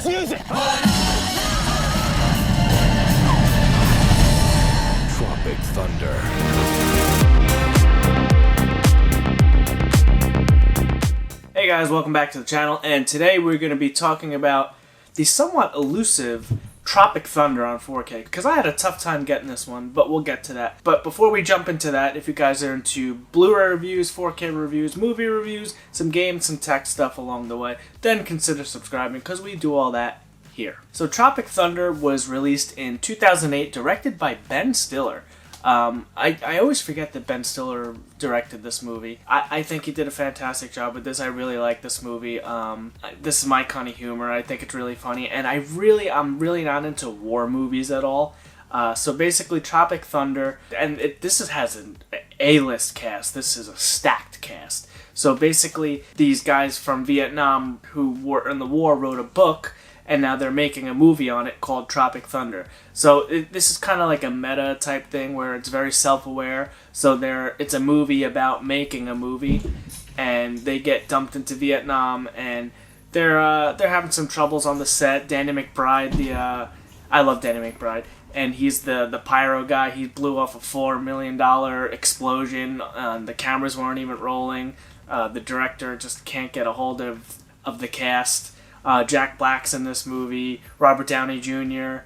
Let's use it! Tropic Thunder. Hey guys, welcome back to the channel, and today we're going to be talking about the somewhat elusive Tropic Thunder on 4K, because I had a tough time getting this one, but we'll get to that. But before we jump into that, if you guys are into Blu-ray reviews, 4K reviews, movie reviews, some games, some tech stuff along the way, then consider subscribing, because we do all that here. So Tropic Thunder was released in 2008, directed by Ben Stiller. I always forget that Ben Stiller directed this movie. I think he did a fantastic job with this. I really like this movie. This is my kind of humor. I think it's really funny, and I'm really not into war movies at all. So basically, Tropic Thunder, and this has an A-list cast. This is a stacked cast. So basically, these guys from Vietnam who were in the war wrote a book, and now they're making a movie on it called Tropic Thunder. So this is kind of like a meta type thing where it's very self-aware. So it's a movie about making a movie, and they get dumped into Vietnam, and they're having some troubles on the set. Danny McBride, I love Danny McBride, and he's the pyro guy. He blew off a $4 million explosion. The cameras weren't even rolling. The director just can't get a hold of the cast. Jack Black's in this movie. Robert Downey Jr.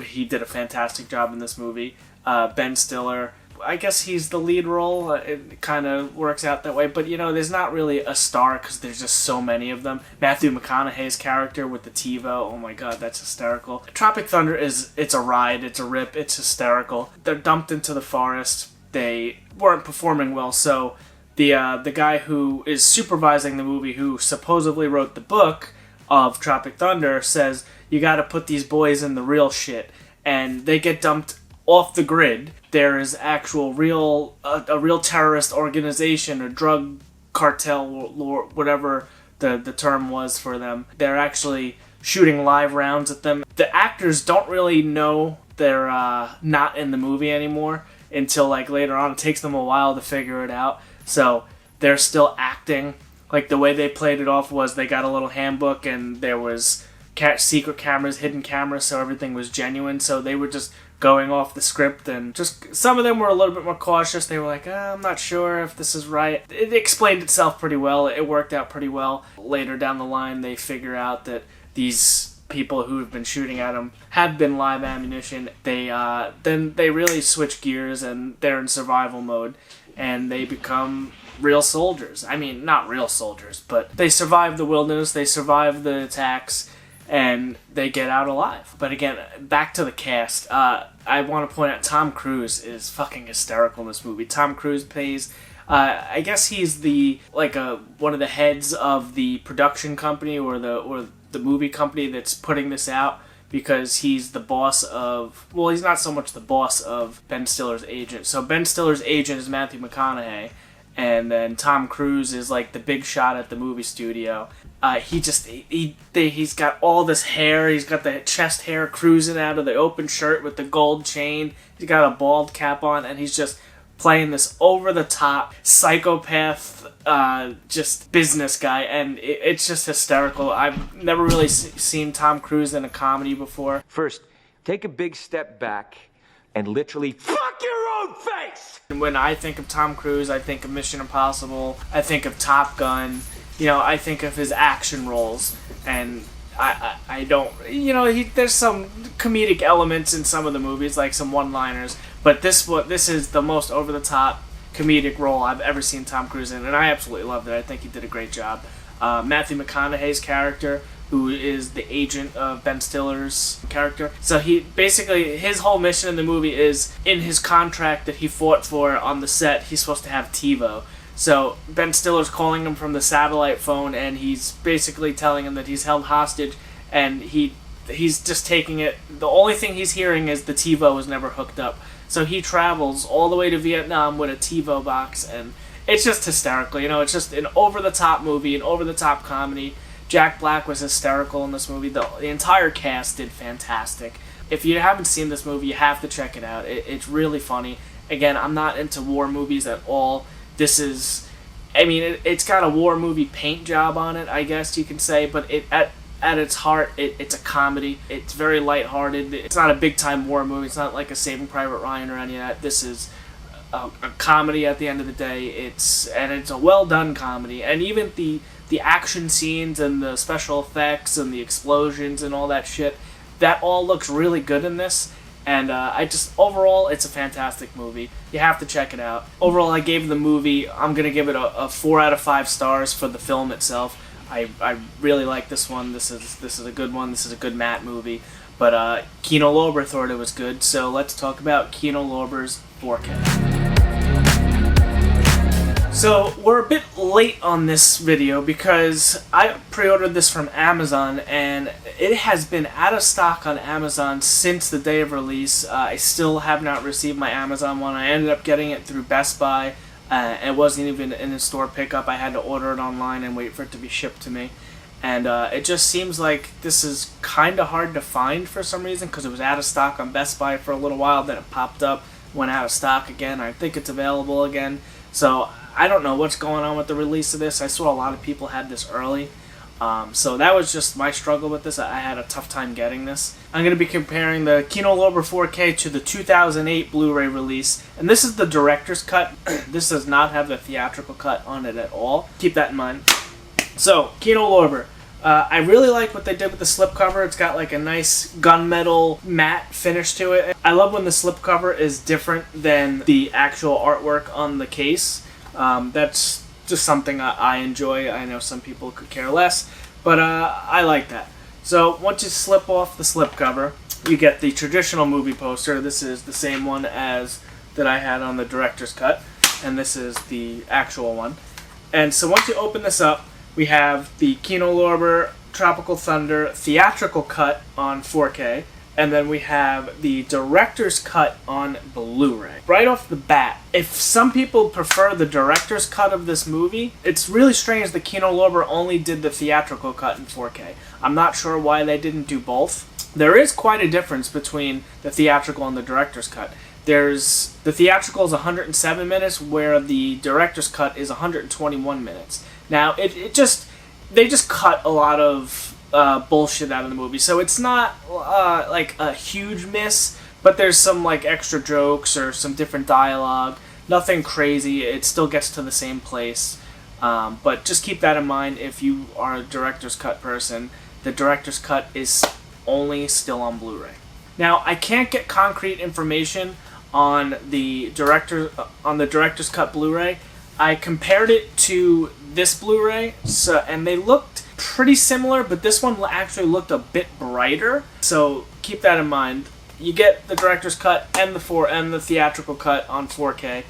He did a fantastic job in this movie. Ben Stiller, I guess he's the lead role. It kind of works out that way. But, there's not really a star because there's just so many of them. Matthew McConaughey's character with the TiVo, oh my god, that's hysterical. Tropic Thunder it's a ride, it's a rip, it's hysterical. They're dumped into the forest. They weren't performing well, so the guy who is supervising the movie, who supposedly wrote the book of Tropic Thunder, says, you gotta put these boys in the real shit. And they get dumped off the grid. There is actual a real terrorist organization, or drug cartel, or whatever the term was for them. They're actually shooting live rounds at them. The actors don't really know they're not in the movie anymore until later on. It takes them a while to figure it out. So they're still acting. The way they played it off was they got a little handbook, and there was secret cameras, hidden cameras, so everything was genuine. So they were just going off the script, and just some of them were a little bit more cautious. They were like, I'm not sure if this is right. It explained itself pretty well. It worked out pretty well. Later down the line, they figure out that these people who have been shooting at them have been live ammunition. Then they really switch gears, and they're in survival mode, and they become real soldiers. I mean, not real soldiers, but they survive the wilderness, they survive the attacks, and they get out alive. But again, back to the cast. I want to point out Tom Cruise is fucking hysterical in this movie. Tom Cruise plays, I guess he's one of the heads of the production company or the movie company that's putting this out, because he's the boss of... Well, he's not so much the boss of Ben Stiller's agent. So Ben Stiller's agent is Matthew McConaughey, and then Tom Cruise is the big shot at the movie studio. He's got all this hair. He's got the chest hair cruising out of the open shirt with the gold chain. He's got a bald cap on, and he's just playing this over-the-top psychopath, just business guy, and it's just hysterical. I've never really seen Tom Cruise in a comedy before. First, take a big step back and literally fuck your own face! When I think of Tom Cruise, I think of Mission Impossible, I think of Top Gun, I think of his action roles, and I don't, there's some comedic elements in some of the movies, like some one-liners, but this is the most over-the-top comedic role I've ever seen Tom Cruise in, and I absolutely loved it. I think he did a great job. Matthew McConaughey's character, who is the agent of Ben Stiller's character. So his whole mission in the movie is, in his contract that he fought for on the set, he's supposed to have TiVo. So Ben Stiller's calling him from the satellite phone, and he's basically telling him that he's held hostage, and he's just taking it. The only thing he's hearing is the TiVo was never hooked up. So he travels all the way to Vietnam with a TiVo box, and it's just hysterical. It's just an over-the-top movie, an over-the-top comedy. Jack Black was hysterical in this movie. The entire cast did fantastic. If you haven't seen this movie, you have to check it out. It's really funny. Again, I'm not into war movies at all. This is, it's got a war movie paint job on it, I guess you can say, but at at its heart, it's a comedy. It's very lighthearted. It's not a big-time war movie. It's not like a Saving Private Ryan or any of that. This is a comedy at the end of the day. It's a well-done comedy. And even the action scenes and the special effects and the explosions and all that shit, that all looks really good in this. And overall, it's a fantastic movie. You have to check it out. Overall, I gave the movie, I'm going to give it a 4 out of 5 stars for the film itself. I really like this one. This is a good one. This is a good Matt movie. But Kino Lorber thought it was good, so let's talk about Kino Lorber's 4K. So we're a bit late on this video because I pre-ordered this from Amazon and it has been out of stock on Amazon since the day of release. I still have not received my Amazon one. I ended up getting it through Best Buy. It wasn't even in a store pickup. I had to order it online and wait for it to be shipped to me. And it just seems like this is kind of hard to find for some reason because it was out of stock on Best Buy for a little while. Then it popped up, went out of stock again. I think it's available again. So I don't know what's going on with the release of this. I saw a lot of people had this early. So that was just my struggle with this. I had a tough time getting this. I'm going to be comparing the Kino Lorber 4K to the 2008 Blu-ray release. And this is the director's cut. This does not have the theatrical cut on it at all. Keep that in mind. So, Kino Lorber. I really like what they did with the slipcover. It's got like a nice gunmetal matte finish to it. I love when the slipcover is different than the actual artwork on the case. That's just something I enjoy. I know some people could care less, but I like that. So once you slip off the slipcover, you get the traditional movie poster. This is the same one as that I had on the director's cut, and this is the actual one. And so once you open this up, we have the Kino Lorber Tropical Thunder theatrical cut on 4K, and then we have the director's cut on Blu-ray. Right off the bat, if some people prefer the director's cut of this movie, it's really strange that Kino Lorber only did the theatrical cut in 4K. I'm not sure why they didn't do both. There is quite a difference between the theatrical and the director's cut. The theatrical is 107 minutes, where the director's cut is 121 minutes. Now, they just cut a lot of bullshit out of the movie, so it's not like a huge miss, but there's some like extra jokes or some different dialogue. Nothing crazy. It still gets to the same place, but just keep that in mind if you are a director's cut person. The director's cut is only still on Blu-ray. Now, I can't get concrete information on the director's cut Blu-ray. I compared it to this Blu-ray, and they looked pretty similar, but this one actually looked a bit brighter. So keep that in mind. You get the director's cut and the theatrical cut on 4K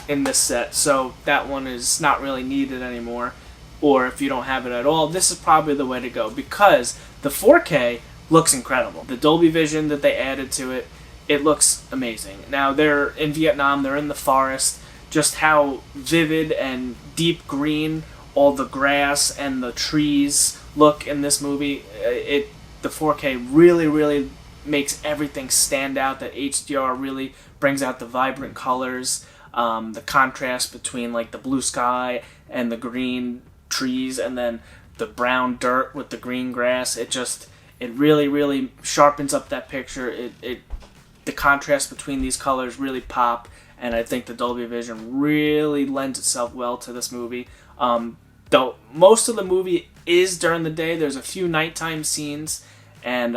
in this set. So that one is not really needed anymore. Or if you don't have it at all, this is probably the way to go because the 4K looks incredible. The Dolby Vision that they added to it, it looks amazing. Now they're in Vietnam. They're in the forest. Just how vivid and deep green all the grass and the trees look in this movie. The 4K really makes everything stand out. That HDR really brings out the vibrant colors, the contrast between like the blue sky and the green trees, and then the brown dirt with the green grass. It really sharpens up that picture. The contrast between these colors really pop. And I think the Dolby Vision really lends itself well to this movie. Though most of the movie is during the day, there's a few nighttime scenes, and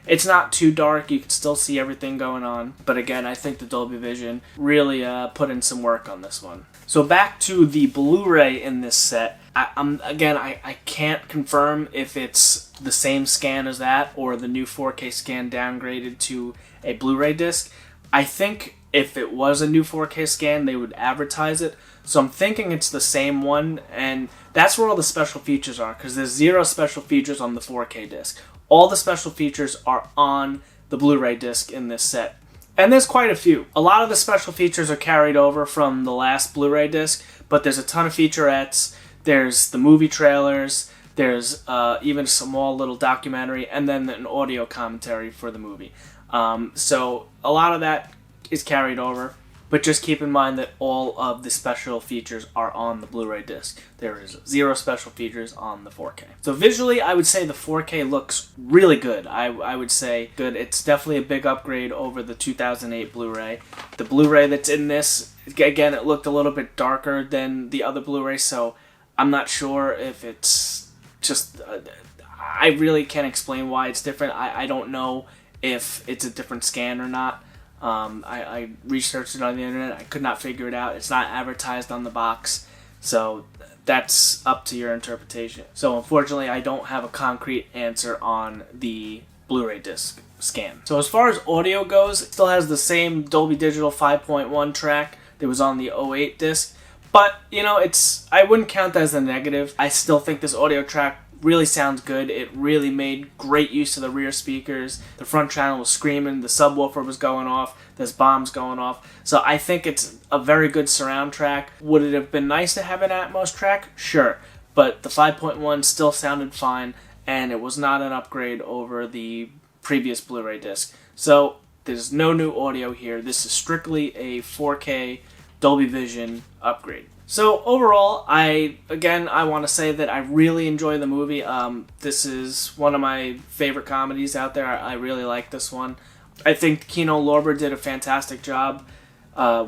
it's not too dark. You can still see everything going on. But again, I think the Dolby Vision really put in some work on this one. So back to the Blu-ray in this set. I can't confirm if it's the same scan as that or the new 4K scan downgraded to a Blu-ray disc. I think if it was a new 4K scan, they would advertise it. So I'm thinking it's the same one, and that's where all the special features are, because there's 0 special features on the 4K disc. All the special features are on the Blu-ray disc in this set. And there's quite a few. A lot of the special features are carried over from the last Blu-ray disc, but there's a ton of featurettes. There's the movie trailers. There's even a small little documentary, and then an audio commentary for the movie. So a lot of that is carried over. but just keep in mind that all of the special features are on the Blu-ray disc. There is 0 special features on the 4K. So visually, I would say the 4K looks really good. I would say good. It's definitely a big upgrade over the 2008 Blu-ray. The Blu-ray that's in this, again, it looked a little bit darker than the other Blu-ray, so I'm not sure if it's just... I really can't explain why it's different. I don't know if it's a different scan or not. I researched it on the internet. I could not figure it out. It's not advertised on the box, so that's up to your interpretation. So unfortunately, I don't have a concrete answer on the Blu-ray disc scan. So as far as audio goes, it still has the same Dolby Digital 5.1 track that was on the 08 disc, but you know, I wouldn't count that as a negative. I still think this audio track really sounds good. It really made great use of the rear speakers. The front channel was screaming, the subwoofer was going off, there's bombs going off. So I think it's a very good surround track. Would it have been nice to have an Atmos track? Sure. But the 5.1 still sounded fine, and it was not an upgrade over the previous Blu-ray disc. So there's no new audio here. This is strictly a 4K Dolby Vision upgrade. So overall, I want to say that I really enjoy the movie. This is one of my favorite comedies out there. I really like this one. I think Kino Lorber did a fantastic job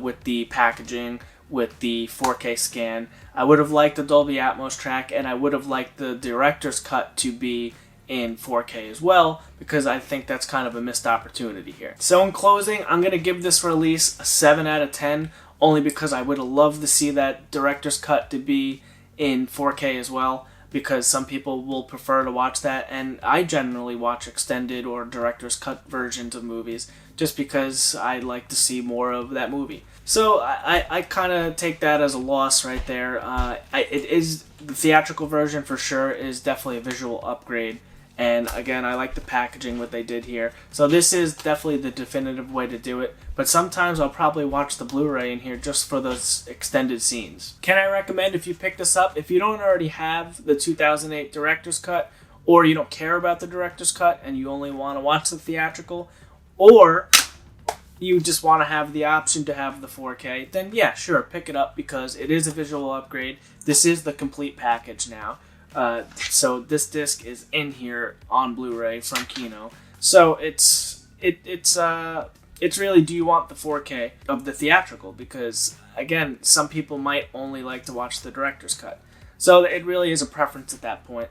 with the packaging, with the 4K scan. I would have liked the Dolby Atmos track, and I would have liked the director's cut to be in 4K as well, because I think that's kind of a missed opportunity here. So in closing, I'm going to give this release a 7 out of 10. Only because I would have loved to see that director's cut to be in 4K as well, because some people will prefer to watch that, and I generally watch extended or director's cut versions of movies just because I like to see more of that movie. So I kind of take that as a loss right there. The theatrical version for sure is definitely a visual upgrade. And again, I like the packaging, what they did here. So this is definitely the definitive way to do it. But sometimes I'll probably watch the Blu-ray in here just for those extended scenes. Can I recommend if you pick this up, if you don't already have the 2008 director's cut, or you don't care about the director's cut and you only want to watch the theatrical, or you just want to have the option to have the 4K, then yeah, sure, pick it up because it is a visual upgrade. This is the complete package now. So this disc is in here on Blu-ray from Kino. So it's really, do you want the 4K of the theatrical? Because again, some people might only like to watch the director's cut. So it really is a preference at that point.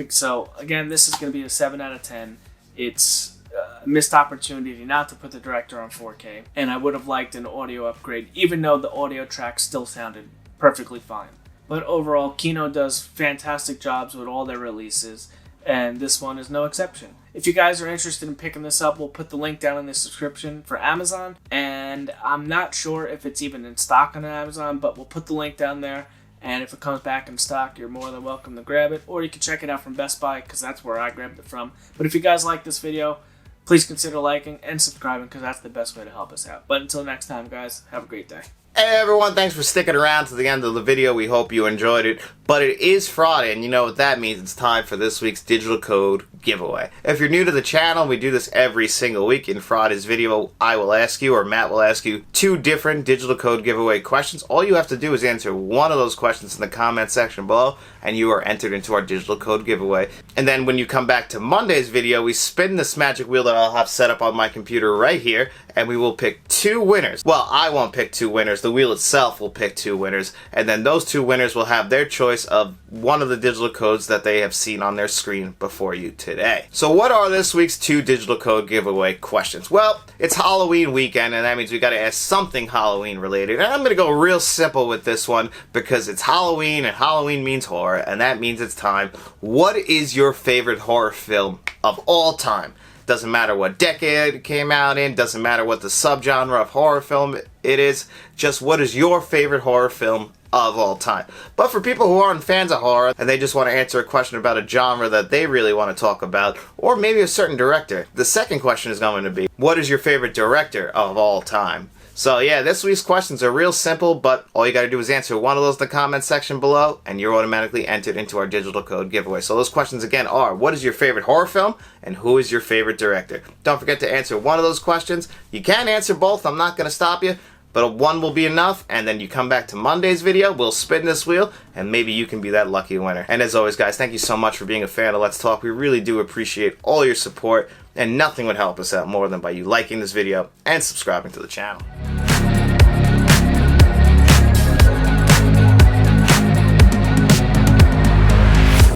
So again, this is going to be a 7 out of 10. It's a missed opportunity not to put the director on 4K, and I would have liked an audio upgrade, even though the audio track still sounded perfectly fine. But overall, Kino does fantastic jobs with all their releases, and this one is no exception. If you guys are interested in picking this up, we'll put the link down in the description for Amazon, and I'm not sure if it's even in stock on Amazon, but we'll put the link down there, and if it comes back in stock, you're more than welcome to grab it, or you can check it out from Best Buy, because that's where I grabbed it from. But if you guys like this video, please consider liking and subscribing, because that's the best way to help us out. But until next time, guys, have a great day. Hey everyone, thanks for sticking around to the end of the video. We hope you enjoyed it. But it is Friday, and you know what that means. It's time for this week's digital code giveaway. If you're new to the channel, we do this every single week. In Friday's video, I will ask you, or Matt will ask you, 2 different digital code giveaway questions. All you have to do is answer one of those questions in the comment section below, and you are entered into our digital code giveaway. And then when you come back to Monday's video, we spin this magic wheel that I'll have set up on my computer right here, and we will pick 2 winners. Well, I won't pick 2 winners. The wheel itself will pick 2 winners, and then those 2 winners will have their choice of one of the digital codes that they have seen on their screen before you today. So what are this week's 2 digital code giveaway questions? Well, it's Halloween weekend, and that means we got to ask something Halloween related. And I'm going to go real simple with this one because it's Halloween, and Halloween means horror, and that means it's time. What is your favorite horror film of all time? Doesn't matter what decade it came out in, doesn't matter what the subgenre of horror film it is, just what is your favorite horror film of all time. But for people who aren't fans of horror and they just want to answer a question about a genre that they really want to talk about, or maybe a certain director, the second question is going to be, what is your favorite director of all time? So yeah, this week's questions are real simple, but all you gotta do is answer one of those in the comment section below, and you're automatically entered into our digital code giveaway. So those questions again are, what is your favorite horror film, and who is your favorite director? Don't forget to answer one of those questions. You can answer both, I'm not gonna stop you, But one will be enough, and then you come back to Monday's video, we'll spin this wheel, and maybe you can be that lucky winner. And as always, guys, thank you so much for being a fan of Let's Talk. We really do appreciate all your support, and nothing would help us out more than by you liking this video and subscribing to the channel.